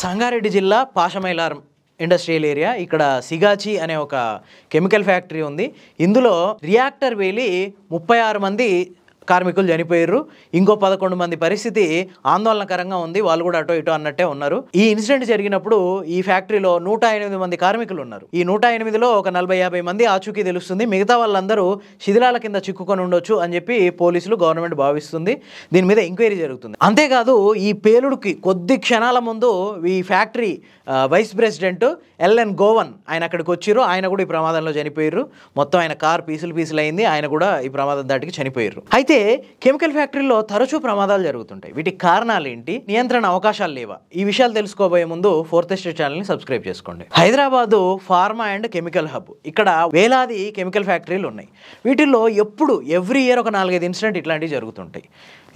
సంగారెడ్డి జిల్లా Pashamylaram industrial area ఇక్కడ సిగాచి అనే ఒక కెమికల్ ఫ్యాక్టరీ ఉంది. ఇందులో రియాక్టర్ వేలి 36 మంది కార్మికులు చనిపోయారు. ఇంకో 11 మంది పరిస్థితి ఆందోళనకరంగా ఉంది. వాళ్ళు కూడా అటో ఇటో అన్నట్టే ఉన్నారు. ఈ ఇన్సిడెంట్ జరిగినప్పుడు ఈ ఫ్యాక్టరీలో 108 మంది కార్మికులు ఉన్నారు. ఈ 108లో ఒక 40-50 మంది ఆచూకీ తెలుస్తుంది. మిగతా వాళ్ళందరూ శిథిలాల కింద చిక్కుకొని ఉండొచ్చు అని చెప్పి పోలీసులు గవర్నమెంట్ భావిస్తుంది. దీని మీద ఎంక్వైరీ జరుగుతుంది. అంతేకాదు ఈ పేలుడుకి కొద్ది క్షణాల ముందు ఈ factory vice president LN Govan ఆయన అక్కడికి వచ్చారు. ఆయన కూడా ఈ ప్రమాదంలో చనిపోయారు. మొత్తం ఆయన కార్ పీసులు అయింది. ఆయన కూడా ఈ ప్రమాదం దాటికి చనిపోయారు. అయితే కెమికల్ ఫ్యాక్టరీలో తరచూ ప్రమాదాలు జరుగుతుంటాయి. వీటికి కారణాలు ఏంటి, నియంత్రణ అవకాశాలు లేవా, ఈ విషయాలు తెలుసుకోబోయే ముందు ఫోర్త్ ఎస్టేట్ ఛానల్ని సబ్స్క్రైబ్ చేసుకోండి. Hyderabad pharma and chemical hub. ఇక్కడ వేలాది కెమికల్ ఫ్యాక్టరీలు ఉన్నాయి. వీటిల్లో ఎవ్రీ ఇయర్ ఒక 4-5 ఇన్సిడెంట్ ఇట్లాంటివి జరుగుతుంటాయి.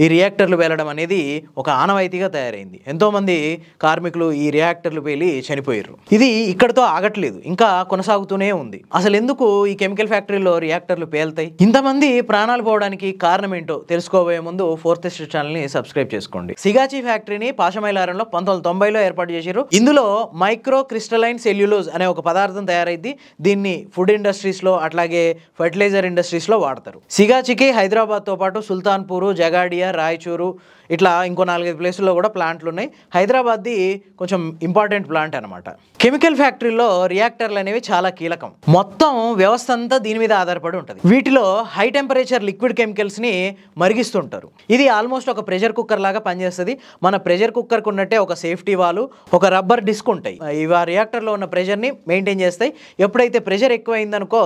ఈ రియాక్టర్లు పేలడం అనేది ఒక ఆనవాయితీగా తయారైంది. ఎంతోమంది కార్మికులు ఈ రియాక్టర్లు పేలి చనిపోయారు. ఇది ఇక్కడితో ఆగట్లేదు, ఇంకా కొనసాగుతూనే ఉంది. అసలు ఎందుకు ఈ కెమికల్ ఫ్యాక్టరీలో రియాక్టర్లు పేలుతాయి, ఇంతమంది ప్రాణాలు పోవడానికి కారణం ఏంటో తెలుసుకోబోయే ముందు ఫోర్త్ ఎస్టేట్ ఛానల్ని సబ్స్క్రైబ్ చేసుకోండి. సిగాచి ఫ్యాక్టరీని పాషమైలారంలో 1990లో ఏర్పాటు చేశారు. ఇందులో మైక్రో క్రిస్టలైన్ సెల్యులోజ్ అనే ఒక పదార్థం తయారైంది. దీన్ని ఫుడ్ ఇండస్ట్రీస్లో అట్లాగే ఫర్టిలైజర్ ఇండస్ట్రీస్లో వాడతారు. సిగాచికి హైదరాబాద్తో పాటు సుల్తాన్పూర్, జగాడియా, రాయచూరు ఇట్లా ఇంకో 4-5 ప్లేసుల్లో కూడా ప్లాంట్లు ఉన్నాయి. హైదరాబాద్ది కొంచెం ఇంపార్టెంట్ ప్లాంట్ అనమాట. కెమికల్ ఫ్యాక్టరీలో రియాక్టర్లు అనేవి చాలా కీలకం. మొత్తం వ్యవస్థ అంతా దీని మీద ఆధారపడి ఉంటుంది. వీటిలో హై టెంపరేచర్ లిక్విడ్ కెమికల్స్ని మరిగిస్తుంటారు. ఇది ఆల్మోస్ట్ ఒక ప్రెషర్ కుక్కర్ లాగా పనిచేస్తుంది. మన ప్రెషర్ కుక్కర్కి ఉన్నట్టే ఒక సేఫ్టీ వాల్, ఒక రబ్బర్ డిస్క్ ఉంటాయి. ఇవి ఆ రియాక్టర్లో ఉన్న ప్రెషర్ని మెయింటైన్ చేస్తాయి. ఎప్పుడైతే ప్రెషర్ ఎక్కువైందనుకో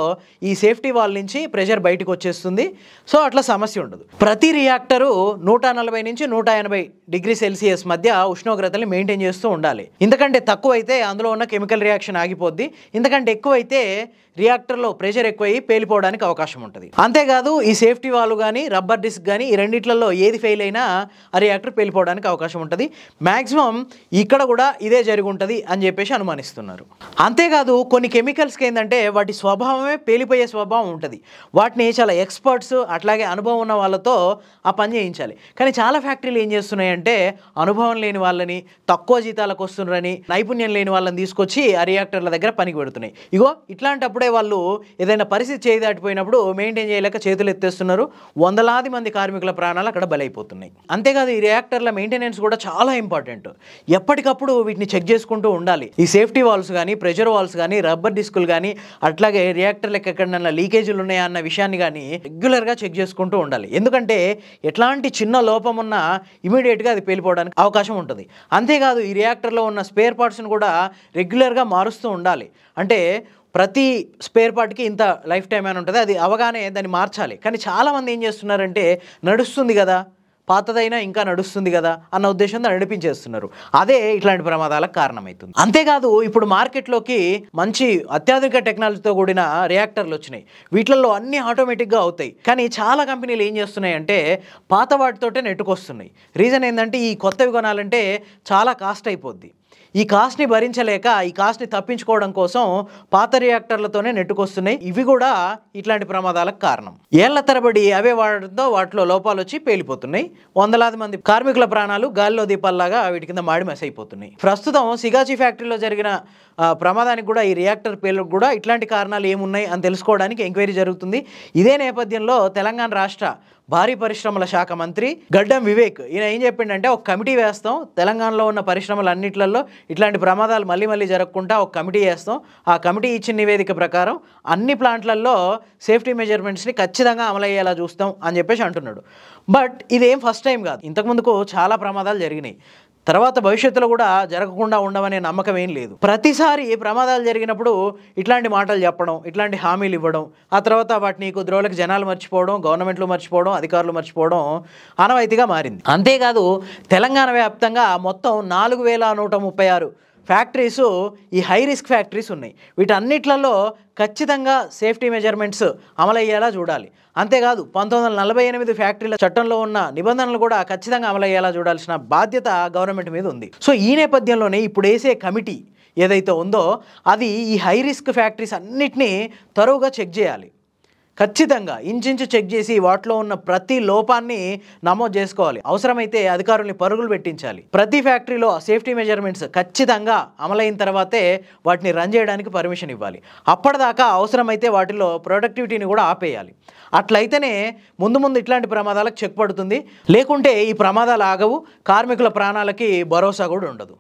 ఈ సేఫ్టీ వాల్ నుంచి ప్రెషర్ బయటకు వచ్చేస్తుంది. సో అట్లా సమస్య ఉండదు. ప్రతి రియాక్టరు 140 నుంచి 180 డిగ్రీ సెల్సియస్ మధ్య ఉష్ణోగ్రతల్ని మెయింటైన్ చేస్తూ ఉండాలి. ఇంతకంటే తక్కువైతే అందులో ఉన్న కెమికల్ రియాక్షన్ ఆగిపోద్ది. ఇంతకంటే ఎక్కువైతే రియాక్టర్లో ప్రెషర్ ఎక్కువై పేలిపోవడానికి అవకాశం ఉంటుంది. అంతేకాదు ఈ సేఫ్టీ వాల్వ్ కానీ రబ్బర్ డిస్క్ కానీ ఈ రెండిట్లలో ఏది ఫెయిల్ అయినా ఆ రియాక్టర్ పేలిపోవడానికి అవకాశం ఉంటుంది. మ్యాక్సిమం ఇక్కడ కూడా ఇదే జరిగి ఉంటుంది అని చెప్పేసి అనుమానిస్తున్నారు. అంతేకాదు కొన్ని కెమికల్స్కి ఏంటంటే వాటి స్వభావమే పేలిపోయే స్వభావం ఉంటుంది. వాటిని చాలా ఎక్స్పర్ట్స్ అట్లాగే అనుభవం ఉన్న వాళ్ళతో ఆ పని చేయించాలి. కానీ చాలా ఫ్యాక్టరీలు ఏం చేస్తున్నాయంటే అనుభవం లేని వాళ్ళని, తక్కువ జీతాలకు వస్తున్నారని, నైపుణ్యం లేని వాళ్ళని తీసుకొచ్చి ఆ రియాక్టర్ల దగ్గర పనికి పెడుతున్నాయి. ఇగో ఇట్లాంటప్పుడే వాళ్ళు ఏదైనా పరిస్థితి చేయి దాటిపోయినప్పుడు మెయింటైన్ చేయలేక చేతులు ఎత్తేస్తున్నారు. వందలాది మంది కార్మికుల ప్రాణాలు అక్కడ బలైపోతున్నాయి. అంతేకాదు ఈ రియాక్టర్ల మెయింటెనెన్స్ కూడా చాలా ఇంపార్టెంట్. ఎప్పటికప్పుడు వీటిని చెక్ చేసుకుంటూ ఉండాలి. ఈ సేఫ్టీ వాల్స్ కానీ, ప్రెషర్ వాల్స్ కానీ, రబ్బర్ డిస్కులు కానీ, అట్లాగే రియాక్టర్లకు ఎక్కడన్నా లీకేజీలు ఉన్నాయా అన్న విషయాన్ని కానీ రెగ్యులర్గా చెక్ చేసుకుంటూ ఉండాలి. ఎందుకంటే ఎట్లాంటి చిన్న లోపం ఉన్నా ఇమీడియట్గా అది పేలిపోవడానికి అవకాశం ఉంటుంది. అంతేకాదు ఈ రియాక్టర్లో ఉన్న స్పేర్ పార్ట్స్ని కూడా రెగ్యులర్గా మారుస్తూ ఉండాలి. అంటే ప్రతి స్పేర్ పార్ట్కి ఇంత లైఫ్ టైం అని ఉంటుంది. అది అవగానే దాన్ని మార్చాలి. కానీ చాలామంది ఏం చేస్తున్నారంటే నడుస్తుంది కదా, పాతదైనా ఇంకా నడుస్తుంది కదా అన్న ఉద్దేశంతో నడిపించేస్తున్నారు. అదే ఇట్లాంటి ప్రమాదాలకు కారణమవుతుంది. అంతేకాదు ఇప్పుడు మార్కెట్లోకి మంచి అత్యాధునిక టెక్నాలజీతో కూడిన రియాక్టర్లు వచ్చినాయి. వీటిల్లో అన్నీ ఆటోమేటిక్గా అవుతాయి. కానీ చాలా కంపెనీలు ఏం చేస్తున్నాయి అంటే పాత వాటితోటే నెట్టుకొస్తున్నాయి. రీజన్ ఏంటంటే ఈ కొత్తవి కొనాలంటే చాలా కాస్ట్ అయిపోద్ది. ఈ కాస్ట్ని భరించలేక ఈ కాస్ట్ని తప్పించుకోవడం కోసం పాత రియాక్టర్లతోనే నెట్టుకొస్తున్నాయి. ఇవి కూడా ఇట్లాంటి ప్రమాదాలకు కారణం. ఏళ్ల తరబడి అవే వాడడంతో వాటిలో లోపాలు వచ్చి పేలిపోతున్నాయి. వందలాది మంది కార్మికుల ప్రాణాలు గాలిలో దీపాల్లాగా వీటి కింద మాడి మసైపోతున్నాయి. ప్రస్తుతం సిగాచి ఫ్యాక్టరీలో జరిగిన ప్రమాదానికి కూడా ఈ రియాక్టర్ పేలుకు కూడా ఇట్లాంటి కారణాలు ఏమున్నాయి అని తెలుసుకోవడానికి ఎంక్వైరీ జరుగుతుంది. ఇదే నేపథ్యంలో తెలంగాణ రాష్ట్ర భారీ పరిశ్రమల శాఖ మంత్రి గడ్డం వివేక్ ఈయన ఏం చెప్పిండంటే ఒక కమిటీ వేస్తాం, తెలంగాణలో ఉన్న పరిశ్రమలన్నిట్లలో ఇట్లాంటి ప్రమాదాలు మళ్ళీ జరగకుండా ఒక కమిటీ వేస్తాం. ఆ కమిటీ ఇచ్చిన నివేదిక ప్రకారం అన్ని ప్లాంట్లలో సేఫ్టీ మెజర్మెంట్స్ని ఖచ్చితంగా అమలయ్యేలా చూస్తాం అని చెప్పేసి అంటున్నాడు. బట్ ఇదేం ఫస్ట్ టైం కాదు. ఇంతకుముందుకు చాలా ప్రమాదాలు జరిగినాయి. తర్వాత భవిష్యత్తులో కూడా జరగకుండా ఉండవనే నమ్మకం ఏం లేదు. ప్రతిసారి ప్రమాదాలు జరిగినప్పుడు ఇట్లాంటి మాటలు చెప్పడం, ఇట్లాంటి హామీలు ఇవ్వడం, ఆ తర్వాత వాటిని కుదురోలకు జనాలు మర్చిపోవడం, గవర్నమెంట్లు మర్చిపోవడం, అధికారులు మర్చిపోవడం ఆనవాయితీగా మారింది. అంతేకాదు తెలంగాణ వ్యాప్తంగా మొత్తం 4136 ఫ్యాక్టరీస్ ఈ హై రిస్క్ ఫ్యాక్టరీస్ ఉన్నాయి. వీటన్నిట్లలో ఖచ్చితంగా సేఫ్టీ మెజర్మెంట్స్ అమలయ్యేలా చూడాలి. అంతేకాదు 1948 ఫ్యాక్టరీల చట్టంలో ఉన్న నిబంధనలు కూడా ఖచ్చితంగా అమలయ్యేలా చూడాల్సిన బాధ్యత గవర్నమెంట్ మీద ఉంది. సో ఈ నేపథ్యంలోనే ఇప్పుడు వేసే కమిటీ ఏదైతే ఉందో అది ఈ హై రిస్క్ ఫ్యాక్టరీస్ అన్నిటినీ తరువుగా చెక్ చేయాలి. ఖచ్చితంగా ఇంచించు చెక్ చేసి వాటిలో ఉన్న ప్రతి లోపాన్ని నమోదు చేసుకోవాలి. అవసరమైతే అధికారుల్ని పరుగులు పెట్టించాలి. ప్రతి ఫ్యాక్టరీలో సేఫ్టీ మెజర్మెంట్స్ ఖచ్చితంగా అమలైన తర్వాతే వాటిని రన్ చేయడానికి పర్మిషన్ ఇవ్వాలి. అప్పటిదాకా అవసరమైతే వాటిలో ప్రొడక్టివిటీని కూడా ఆపేయాలి. అట్లయితేనే ముందు ఇట్లాంటి ప్రమాదాలకు చెక్ పడుతుంది. లేకుంటే ఈ ప్రమాదాలు ఆగవు, కార్మికుల ప్రాణాలకి భరోసా కూడా ఉండదు.